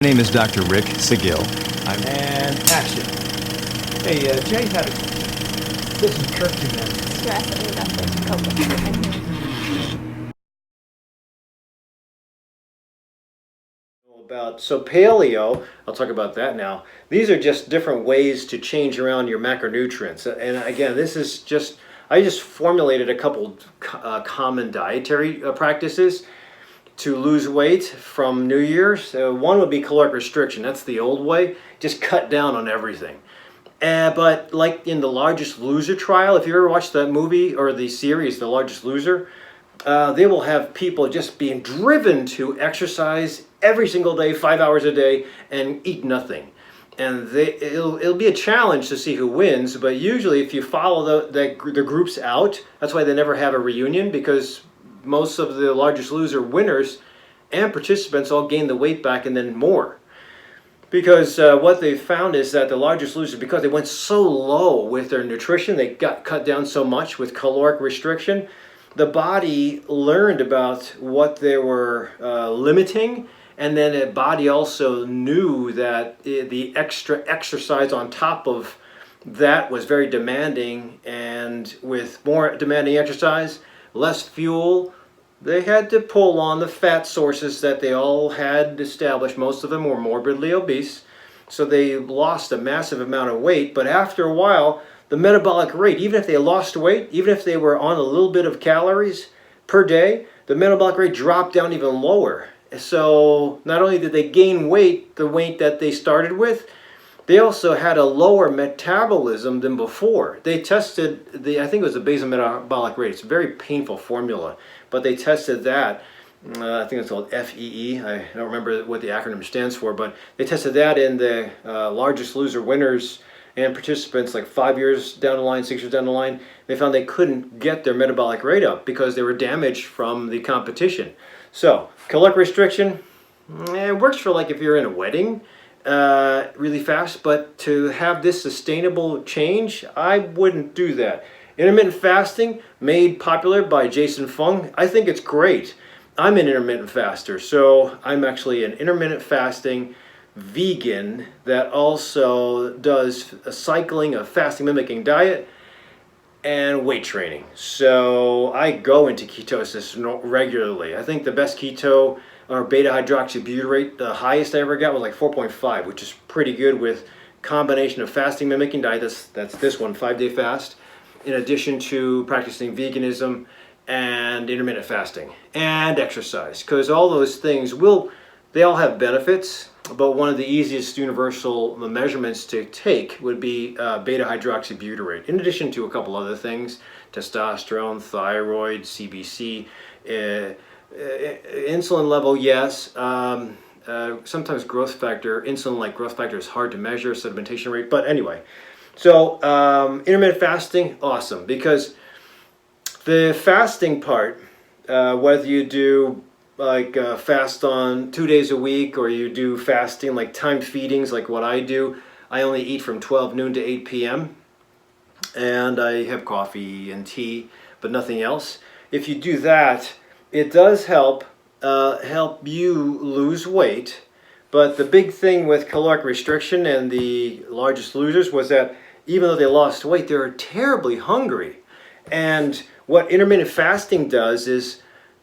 My name is Dr. Rick Saguil. And action. Hey, Jay had a... This is Kirk again. Stress reduction to cope with it. So paleo, I'll talk about that now. These are just different ways to change around your macronutrients. And again, this is just, I just formulated a couple common dietary practices to lose weight from New Year's. One would be caloric restriction. That's the old way. Just cut down on everything. But like in The Largest Loser trial, if you ever watched that movie or the series, The Largest Loser, they will have people just being driven to exercise every single day, 5 hours a day, and eat nothing. And it'll be a challenge to see who wins, but usually if you follow the groups out, that's why they never have a reunion, because most of the Largest Loser winners and participants all gain the weight back and then more. Because what they found is that the Largest Loser, because they went so low with their nutrition, they got cut down so much with caloric restriction, the body learned about what they were limiting, and then the body also knew that the extra exercise on top of that was very demanding, and with more demanding exercise, less fuel, they had to pull on the fat sources that they all had established. Most of them were morbidly obese, so they lost a massive amount of weight. But after a while, the metabolic rate, even if they lost weight, even if they were on a little bit of calories per day, the metabolic rate dropped down even lower. So not only did they gain weight, the weight that they started with, they also had a lower metabolism than before. They tested I think it was the basal metabolic rate. It's a very painful formula, but they tested that. I think it's called FEE. I don't remember what the acronym stands for, but they tested that in the Largest Loser winners and participants like 5 years down the line, 6 years down the line. They found they couldn't get their metabolic rate up because they were damaged from the competition. So caloric restriction, it works for like if you're in a wedding really fast, but to have this sustainable change, I wouldn't do that. Intermittent fasting, made popular by Jason Fung, I think it's great. I'm an intermittent faster, so I'm actually an intermittent fasting vegan that also does a cycling, a fasting mimicking diet, and weight training. So I go into ketosis regularly. I think the best keto or beta hydroxybutyrate, the highest I ever got was like 4.5, which is pretty good with combination of fasting mimicking diet. That's this one, 5-day fast, in addition to practicing veganism and intermittent fasting and exercise, because all those things they all have benefits, but one of the easiest universal measurements to take would be beta hydroxybutyrate, in addition to a couple other things, testosterone, thyroid, CBC, insulin level, yes. Sometimes growth factor, insulin-like growth factor is hard to measure, sedimentation rate, but anyway. So intermittent fasting, awesome, because the fasting part, whether you do like fast on 2 days a week, or you do fasting like timed feedings like what I do, I only eat from 12 noon to 8 p.m. and I have coffee and tea, but nothing else. If you do that, it does help you lose weight. But the big thing with caloric restriction and the Largest Losers was that even though they lost weight, they were terribly hungry. And what intermittent fasting does is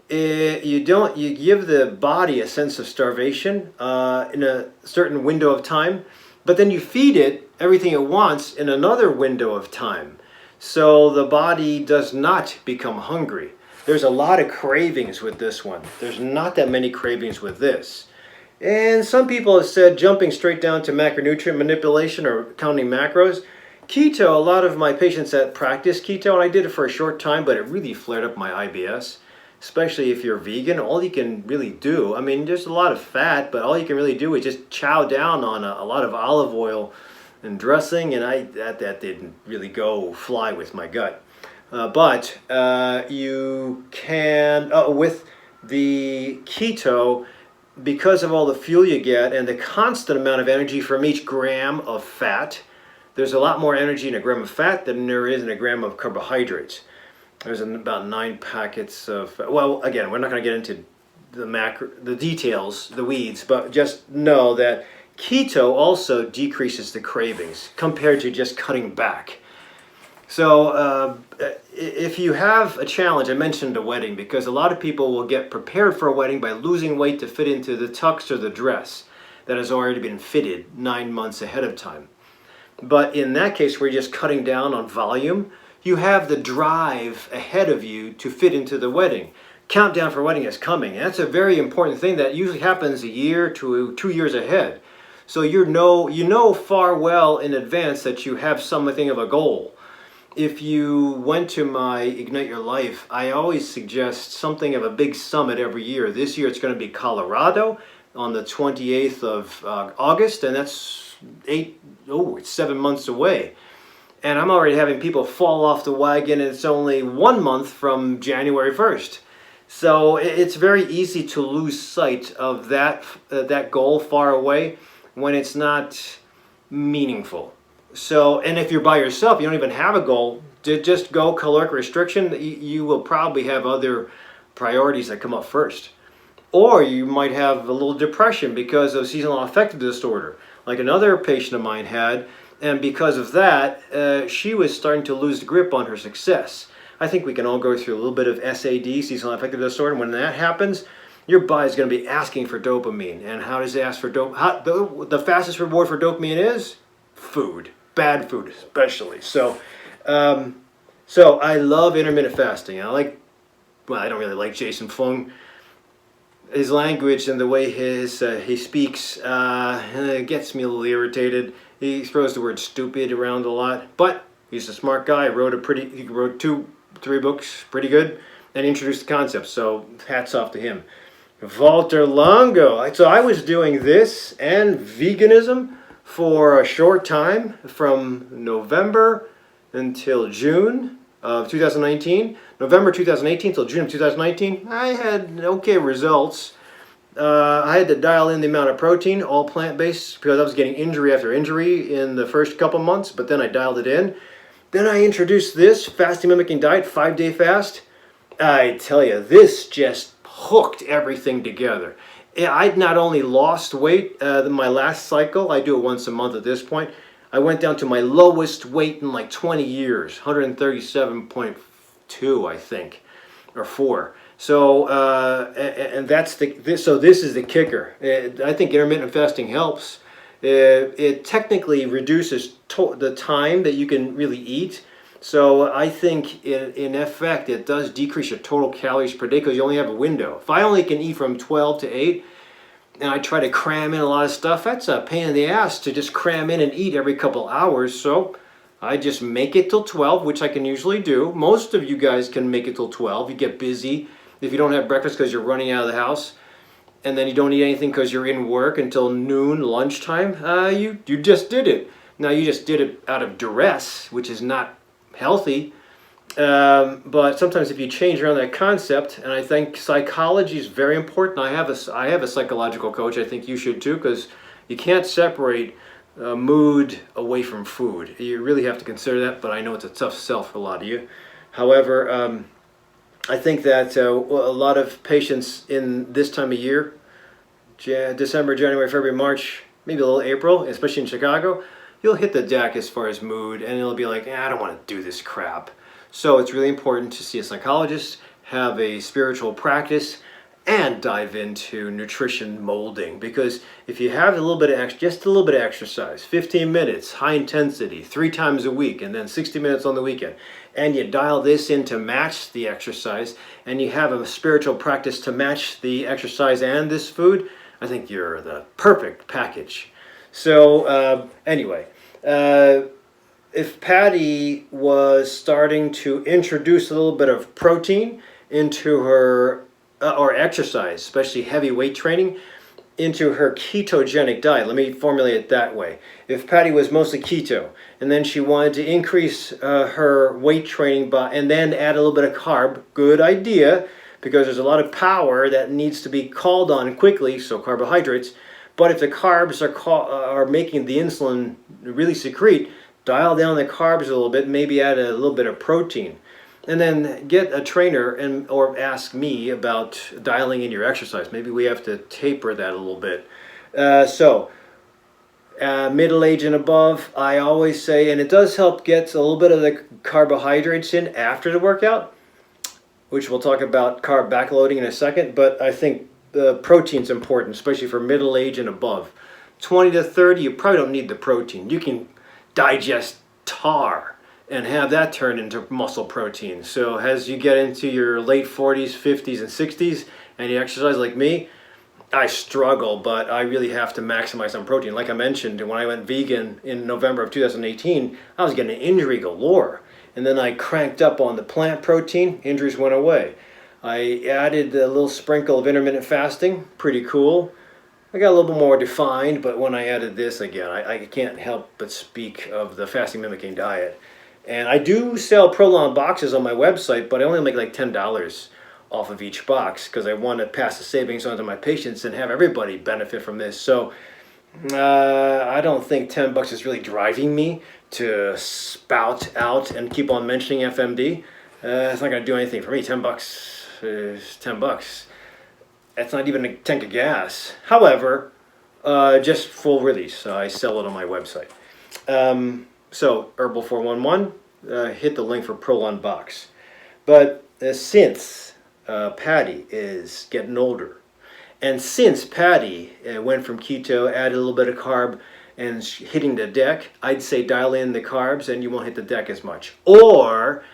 you give the body a sense of starvation in a certain window of time, but then you feed it everything it wants in another window of time. So the body does not become hungry. There's a lot of cravings with this one. There's not that many cravings with this. And some people have said jumping straight down to macronutrient manipulation or counting macros. Keto, a lot of my patients that practice keto, and I did it for a short time, but it really flared up my IBS. Especially if you're vegan, all you can really do, I mean, there's a lot of fat, but all you can really do is just chow down on a lot of olive oil and dressing, and that didn't really go fly with my gut. But you can, with the keto, because of all the fuel you get and the constant amount of energy from each gram of fat, there's a lot more energy in a gram of fat than there is in a gram of carbohydrates. There's about 9 packets of, well, again, we're not going to get into the details, the weeds, but just know that keto also decreases the cravings compared to just cutting back. So if you have a challenge, I mentioned a wedding because a lot of people will get prepared for a wedding by losing weight to fit into the tux or the dress that has already been fitted 9 months ahead of time. But in that case, where you're just cutting down on volume, you have the drive ahead of you to fit into the wedding. Countdown for wedding is coming. And that's a very important thing that usually happens a year to 2 years ahead. So you know far well in advance that you have something of a goal. If you went to my Ignite Your Life, I always suggest something of a big summit every year. This year it's going to be Colorado on the 28th of August, and that's it's 7 months away. And I'm already having people fall off the wagon, and it's only 1 month from January 1st. So it's very easy to lose sight of that goal far away when it's not meaningful. So, and if you're by yourself, you don't even have a goal, just go caloric restriction, you will probably have other priorities that come up first. Or you might have a little depression because of seasonal affective disorder, like another patient of mine had, and because of that, she was starting to lose the grip on her success. I think we can all go through a little bit of SAD, seasonal affective disorder, and when that happens, your body's going to be asking for dopamine. And how does it ask for dopamine? The fastest reward for dopamine is food. Bad food especially. So I love intermittent fasting. I don't really like Jason Fung. His language and the way he speaks gets me a little irritated. He throws the word stupid around a lot, but he's a smart guy. He wrote 2-3 books, pretty good, and introduced the concept. So hats off to him. Walter Longo. So I was doing this and veganism for a short time from November until June of 2019. November 2018 till June of 2019, I had okay results. I had to dial in the amount of protein, all plant-based, because I was getting injury after injury in the first couple months, but then I dialed it in. Then I introduced this fasting mimicking diet, 5-day fast. I tell you, this just hooked everything together. I'd not only lost weight in my last cycle, I do it once a month at this point, I went down to my lowest weight in like 20 years, 137.2 I think, or 4. So, and that's this is the kicker. I think intermittent fasting helps. It technically reduces the time that you can really eat. So I think in effect it does decrease your total calories per day because you only have a window. If I only can eat from 12 to 8 and I try to cram in a lot of stuff, that's a pain in the ass to just cram in and eat every couple hours. So I just make it till 12, which I can usually do. Most of you guys can make it till 12. You get busy if you don't have breakfast because you're running out of the house, and then you don't eat anything because you're in work until noon, lunchtime. You just did it. Now you just did it out of duress, which is not healthy, but sometimes if you change around that concept, and I think psychology is very important. I have a psychological coach. I think you should too, because you can't separate mood away from food. You really have to consider that, but I know it's a tough sell for a lot of you. However, I think that a lot of patients in this time of year, December, January, February, March, maybe a little April, especially in Chicago, you'll hit the deck as far as mood, and it'll be like, I don't want to do this crap. So it's really important to see a psychologist, have a spiritual practice, and dive into nutrition molding. Because if you have a little bit of just a little bit of exercise, 15 minutes, high intensity, 3 times a week, and then 60 minutes on the weekend, and you dial this in to match the exercise, and you have a spiritual practice to match the exercise and this food, I think you're the perfect package. So anyway, if Patty was starting to introduce a little bit of protein into her, or exercise, especially heavy weight training, into her ketogenic diet, let me formulate it that way. If Patty was mostly keto, and then she wanted to increase her weight training and then add a little bit of carb, good idea, because there's a lot of power that needs to be called on quickly, so carbohydrates. But if the carbs are making the insulin really secrete, dial down the carbs a little bit, maybe add a little bit of protein. and then get a trainer and or ask me about dialing in your exercise. Maybe we have to taper that a little bit. Middle age and above, I always say, and it does help get a little bit of the carbohydrates in after the workout, which we'll talk about carb backloading in a second, but I think the protein's important, especially for middle age and above. 20 to 30, you probably don't need the protein. You can digest tar and have that turn into muscle protein. So as you get into your late 40s, 50s, and 60s, and you exercise like me, I struggle, but I really have to maximize on protein. Like I mentioned, when I went vegan in November of 2018, I was getting injury galore. And then I cranked up on the plant protein, injuries went away. I added a little sprinkle of intermittent fasting, pretty cool. I got a little bit more defined, but when I added this again, I can't help but speak of the fasting mimicking diet. And I do sell Prolon boxes on my website, but I only make like $10 off of each box because I want to pass the savings on to my patients and have everybody benefit from this. So I don't think $10 is really driving me to spout out and keep on mentioning FMD. It's not going to do anything for me. $10 is $10. That's not even a tank of gas. However, just full release. I sell it on my website. So Herbal 411, hit the link for Prolon box. But since Patty is getting older, and since Patty went from keto, added a little bit of carb, and hitting the deck, I'd say dial in the carbs and you won't hit the deck as much. Or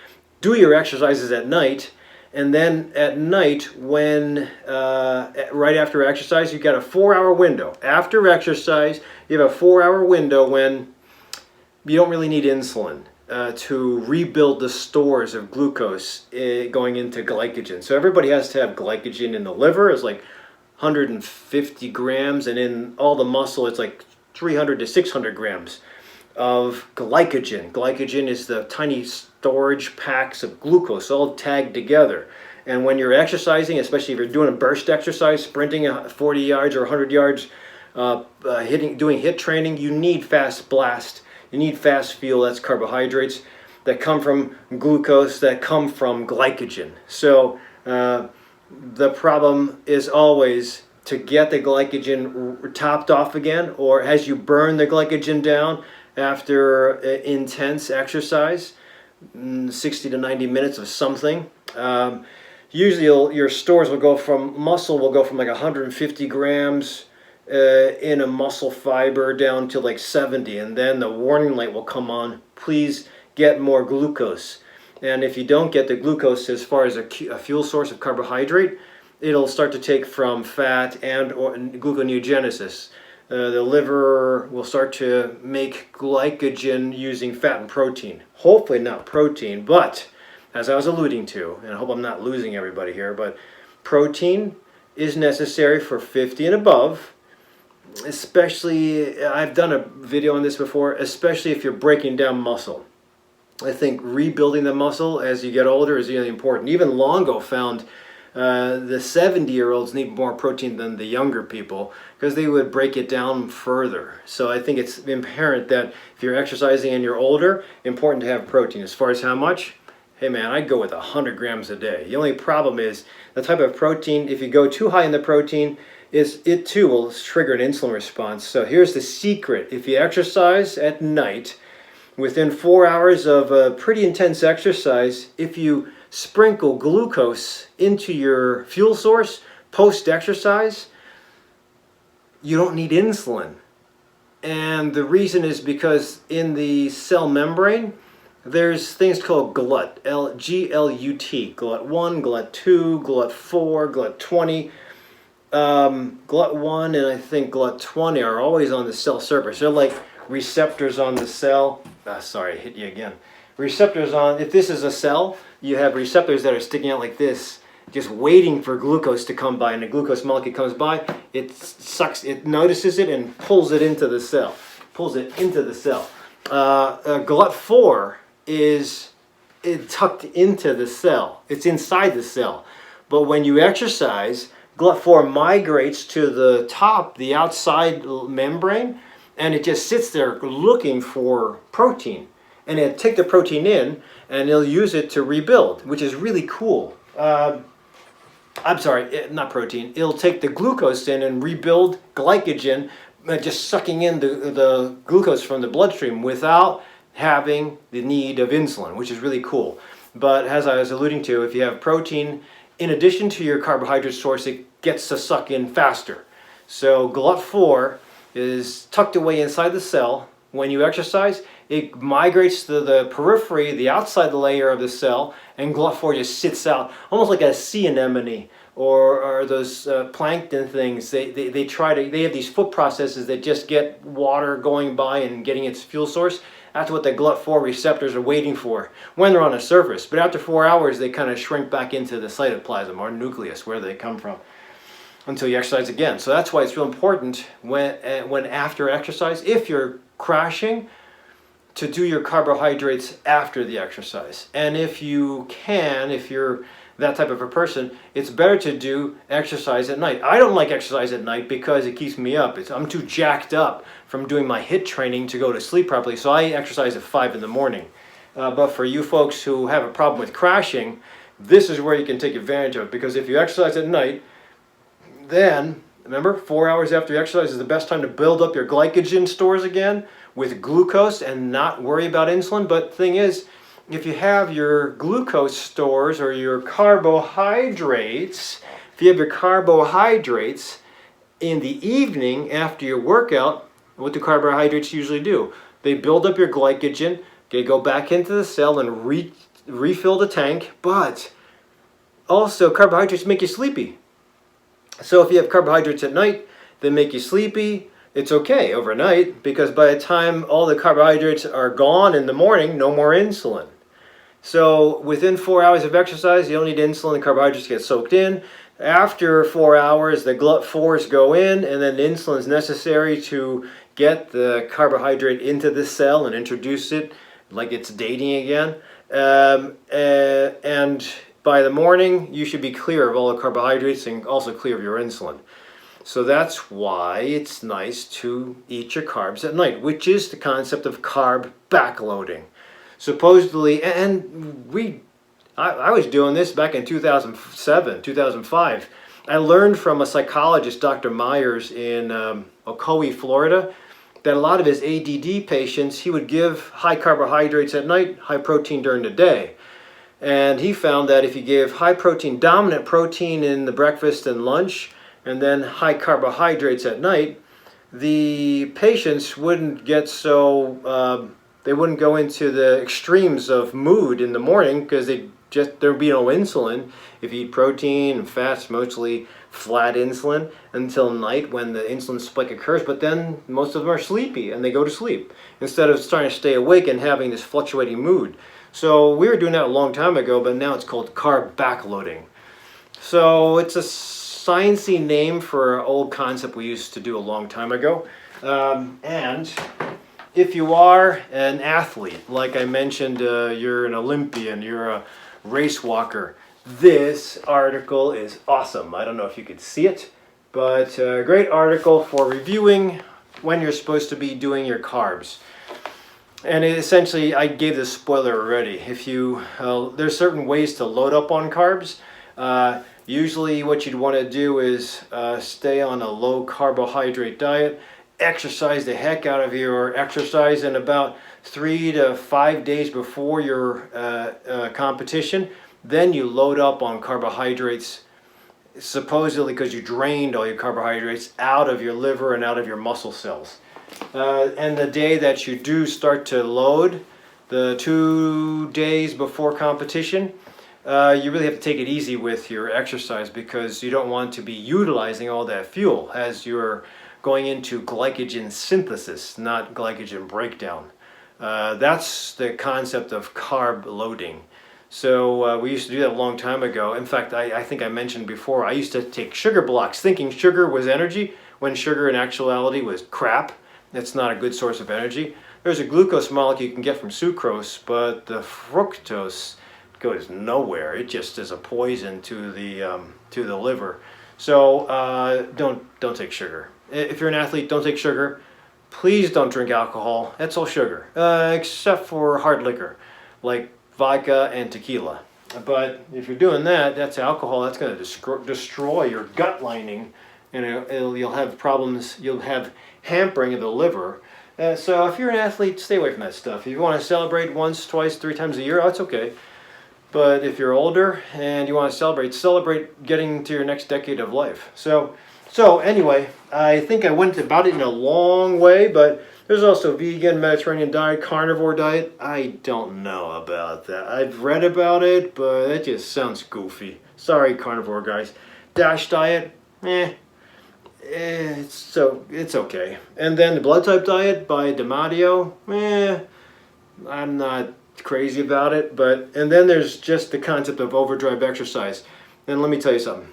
do your exercises at night, and then at night when, right after exercise, you've got a 4-hour window. After exercise, you have a 4-hour window when you don't really need insulin to rebuild the stores of glucose going into glycogen. So everybody has to have glycogen in the liver. It's like 150 grams, and in all the muscle, it's like 300 to 600 grams of glycogen. Glycogen is the tiny storage packs of glucose all tagged together. And when you're exercising, especially if you're doing a burst exercise, sprinting 40 yards or 100 yards, doing HIIT training, you need fast blast. You need fast fuel. That's carbohydrates that come from glucose, that come from glycogen. So the problem is always to get the glycogen topped off again, or as you burn the glycogen down after intense exercise, 60 to 90 minutes of something. Usually your stores will go from, muscle will go from like 150 grams in a muscle fiber down to like 70, and then the warning light will come on, please get more glucose. And if you don't get the glucose as far as a fuel source of carbohydrate, it'll start to take from fat and or gluconeogenesis. The liver will start to make glycogen using fat and protein. Hopefully not protein, but as I was alluding to, and I hope I'm not losing everybody here, but protein is necessary for 50 and above, especially, I've done a video on this before, especially if you're breaking down muscle. I think rebuilding the muscle as you get older is really important. Even Longo found the 70-year-olds need more protein than the younger people because they would break it down further. So I think it's inherent that if you're exercising and you're older, important to have protein. As far as how much, hey man, I'd go with 100 grams a day. The only problem is the type of protein, if you go too high in the protein, it too will trigger an insulin response. So here's the secret. If you exercise at night, within 4 hours of a pretty intense exercise, if you sprinkle glucose into your fuel source post-exercise, you don't need insulin. And the reason is because in the cell membrane, there's things called GLUT, G-L-U-T, GLUT1, GLUT2, GLUT4, GLUT20. GLUT1 and I think GLUT20 are always on the cell surface. They're like receptors on the cell. Sorry, I hit you again. Receptors on, if this is a cell, you have receptors that are sticking out like this, just waiting for glucose to come by, and the glucose molecule comes by, it sucks, it notices it and pulls it into the cell. GLUT4 is tucked into the cell. It's inside the cell. But when you exercise, GLUT4 migrates to the top, the outside membrane, and it just sits there looking for protein. and it'll take the protein in, and it'll use it to rebuild, which is really cool. I'm sorry, not protein. It'll take the glucose in and rebuild glycogen, just sucking in the glucose from the bloodstream without having the need of insulin, which is really cool. But as I was alluding to, if you have protein, in addition to your carbohydrate source, it gets to suck in faster. So GLUT4 is tucked away inside the cell. When you exercise, it migrates to the periphery, the outside layer of the cell, and GLUT4 just sits out, almost like a sea anemone or those plankton things. They have these foot processes that just get water going by and getting its fuel source. That's what the GLUT4 receptors are waiting for when they're on the surface. But after 4 hours, they kind of shrink back into the cytoplasm or nucleus, where they come from, until you exercise again. So that's why it's real important when after exercise, if you're crashing, to do your carbohydrates after the exercise. And if you can, if you're that type of a person, it's better to do exercise at night. I don't like exercise at night because it keeps me up. I'm too jacked up from doing my HIIT training to go to sleep properly, so I exercise at 5 in the morning. But for you folks who have a problem with crashing, this is where you can take advantage of it, because if you exercise at night, then remember, 4 hours after you exercise is the best time to build up your glycogen stores again with glucose and not worry about insulin. But the thing is, if you have your glucose stores or your carbohydrates, in the evening after your workout, what do carbohydrates usually do? They build up your glycogen, they go back into the cell and refill the tank, but also carbohydrates make you sleepy. So if you have carbohydrates at night, they make you sleepy. It's okay overnight, because by the time all the carbohydrates are gone in the morning, no more insulin. So within 4 hours of exercise, you don't need insulin, the carbohydrates get soaked in. After 4 hours, the GLUT4s go in, and then insulin is necessary to get the carbohydrate into the cell and introduce it like it's dating again. And by the morning, you should be clear of all the carbohydrates and also clear of your insulin. So that's why it's nice to eat your carbs at night, which is the concept of carb backloading. Supposedly, I was doing this back in 2007, 2005. I learned from a psychologist, Dr. Myers, in Ocoee, Florida, that a lot of his ADD patients, he would give high carbohydrates at night, high protein during the day. And he found that if you gave high protein, dominant protein in the breakfast and lunch, and then high carbohydrates at night, the patients wouldn't get so, they wouldn't go into the extremes of mood in the morning, because there'd be no insulin. If you eat protein and fats, mostly flat insulin, until night when the insulin spike occurs, but then most of them are sleepy and they go to sleep instead of starting to stay awake and having this fluctuating mood. So we were doing that a long time ago, but now it's called carb backloading. So it's a sciencey name for an old concept we used to do a long time ago. And if you are an athlete, like I mentioned, you're an Olympian, you're a race walker, this article is awesome. I don't know if you could see it, but a great article for reviewing when you're supposed to be doing your carbs. And essentially, I gave this spoiler already. If you, there's certain ways to load up on carbs. Usually what you'd want to do is stay on a low carbohydrate diet, exercise the heck out of your exercise, and about 3 to 5 days before your competition, then you load up on carbohydrates, supposedly because you drained all your carbohydrates out of your liver and out of your muscle cells. And the day that you do start to load, the 2 days before competition, you really have to take it easy with your exercise, because you don't want to be utilizing all that fuel as you're going into glycogen synthesis, not glycogen breakdown. That's the concept of carb loading. So we used to do that a long time ago. In fact, I think I mentioned before, I used to take sugar blocks thinking sugar was energy, when sugar in actuality was crap. It's not a good source of energy. There's a glucose molecule you can get from sucrose, but the fructose goes nowhere. It just is a poison to the liver. So don't take sugar. If you're an athlete, don't take sugar. please don't drink alcohol. That's all sugar, except for hard liquor, like vodka and tequila. But if you're doing that, that's alcohol. That's going to destroy your gut lining, and you'll have problems. You'll have hampering of the liver. So if you're an athlete, stay away from that stuff. If you want to celebrate once, twice, 3 times a year, that's okay. But if you're older and you want to celebrate getting to your next decade of life. So anyway, I think I went about it in a long way, but there's also vegan, Mediterranean diet, carnivore diet. I don't know about that. I've read about it, but that just sounds goofy. Sorry, carnivore guys. DASH diet, it's okay. And then the blood type diet by DiMatteo, I'm not crazy about it. And then there's just the concept of overdrive exercise. And let me tell you something.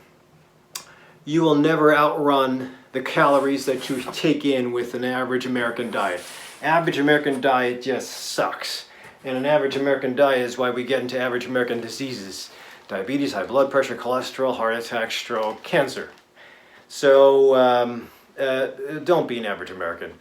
You will never outrun the calories that you take in with an average American diet. Average American diet just sucks. And an average American diet is why we get into average American diseases. Diabetes, high blood pressure, cholesterol, heart attack, stroke, cancer. So don't be an average American.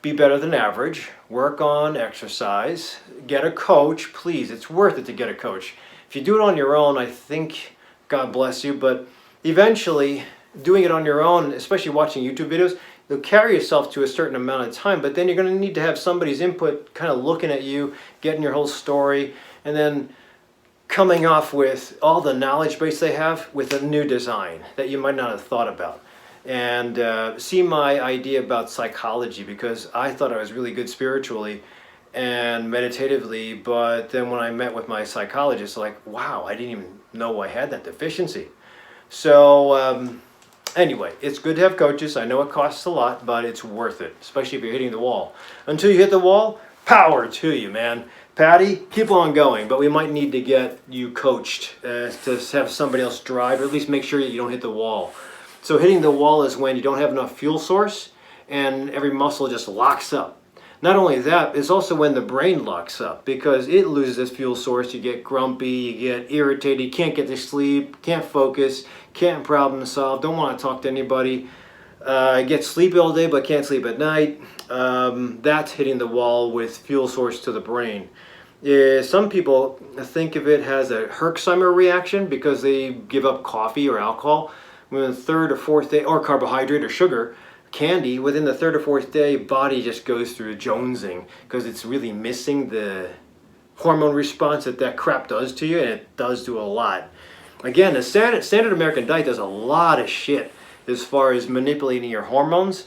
Be better than average. Work on exercise. Get a coach, please. It's worth it to get a coach. If you do it on your own, I think, God bless you, but eventually doing it on your own, especially watching YouTube videos, you'll carry yourself to a certain amount of time, but then you're going to need to have somebody's input kind of looking at you, getting your whole story, and then coming off with all the knowledge base they have with a new design that you might not have thought about. And see my idea about psychology, because I thought I was really good spiritually and meditatively, but then when I met with my psychologist, like, wow, I didn't even know I had that deficiency. So anyway, it's good to have coaches. I know it costs a lot, but it's worth it, especially if you're hitting the wall. Until you hit the wall, power to you, man. Patty, keep on going, but we might need to get you coached to have somebody else drive, or at least make sure that you don't hit the wall. So hitting the wall is when you don't have enough fuel source and every muscle just locks up. Not only that, it's also when the brain locks up, because it loses its fuel source. You get grumpy, you get irritated, you can't get to sleep, can't focus, can't problem solve, don't want to talk to anybody, get sleepy all day but can't sleep at night. That's hitting the wall with fuel source to the brain. Some people think of it as a Herxheimer reaction because they give up coffee or alcohol. Within the 3rd or 4th day, or carbohydrate or sugar, candy, within the 3rd or 4th day, body just goes through jonesing because it's really missing the hormone response that crap does to you, and it does do a lot. Again, the standard American diet does a lot of shit as far as manipulating your hormones,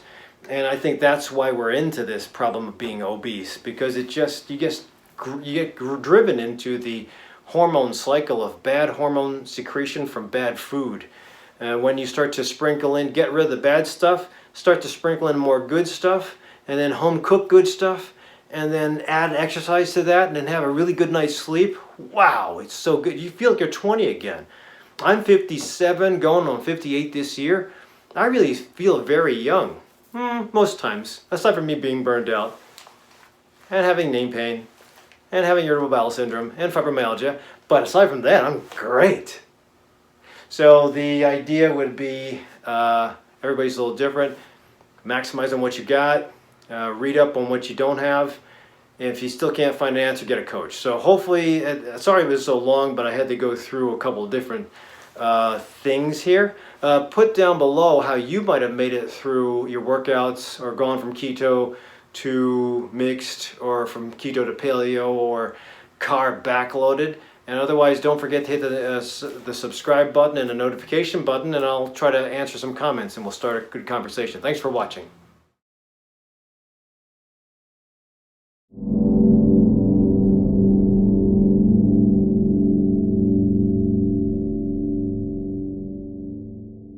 and I think that's why we're into this problem of being obese, because you get driven into the hormone cycle of bad hormone secretion from bad food. When you start to sprinkle in, get rid of the bad stuff, start to sprinkle in more good stuff, and then home cook good stuff, and then add exercise to that, and then have a really good night's sleep. Wow, it's so good. You feel like you're 20 again. I'm 57, going on 58 this year. I really feel very young, most times, aside from me being burned out, and having knee pain, and having irritable bowel syndrome, and fibromyalgia. But aside from that, I'm great. So the idea would be, everybody's a little different. Maximize on what you got. Read up on what you don't have. And if you still can't find an answer, get a coach. So hopefully, sorry it was so long, but I had to go through a couple of different things here. Put down below how you might have made it through your workouts, or gone from keto to mixed, or from keto to paleo, or carb backloaded. And otherwise, don't forget to hit the subscribe button and the notification button, and I'll try to answer some comments, and we'll start a good conversation. Thanks for watching.